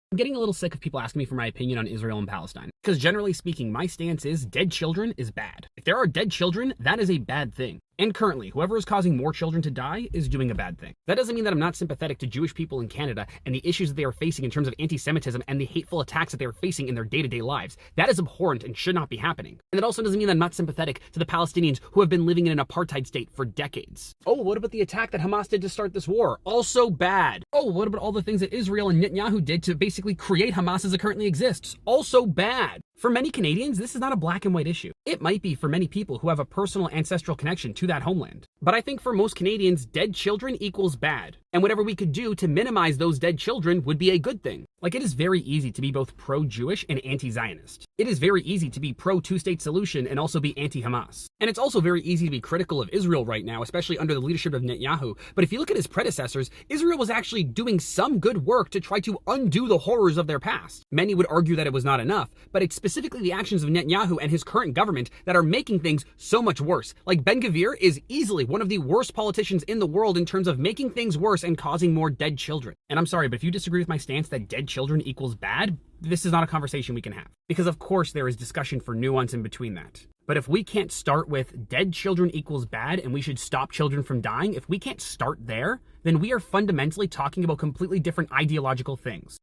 I'm getting a little sick of people asking me for my opinion on Israel and Palestine, because generally speaking, my stance is dead children is bad. If there are dead children, that is a bad thing. And currently, whoever is causing more children to die is doing a bad thing. That doesn't mean that I'm not sympathetic to Jewish people in Canada and the issues that they are facing in terms of anti-Semitism and the hateful attacks that they are facing in their day-to-day lives. That is abhorrent and should not be happening. And that also doesn't mean that I'm not sympathetic to the Palestinians who have been living in an apartheid state for decades. Oh, what about the attack that Hamas did to start this war? Also bad. Oh, what about all the things that Israel and Netanyahu did to basically create Hamas as it currently exists? Also bad. For many Canadians, this is not a black and white issue. It might be for many people who have a personal ancestral connection to that homeland. But I think for most Canadians, dead children equals bad. And whatever we could do to minimize those dead children would be a good thing. Like, it is very easy to be both pro-Jewish and anti-Zionist. It is very easy to be pro-two-state solution and also be anti-Hamas. And it's also very easy to be critical of Israel right now, especially under the leadership of Netanyahu. But if you look at his predecessors, Israel was actually doing some good work to try to undo the horrors of their past. Many would argue that it was not enough, but it's specifically the actions of Netanyahu and his current government that are making things so much worse. Like, Ben-Gvir is easily one of the worst politicians in the world in terms of making things worse and causing more dead children. And I'm sorry, but if you disagree with my stance that dead children equals bad, this is not a conversation we can have. Because of course there is discussion for nuance in between that. But if we can't start with dead children equals bad and we should stop children from dying, if we can't start there, then we are fundamentally talking about completely different ideological things.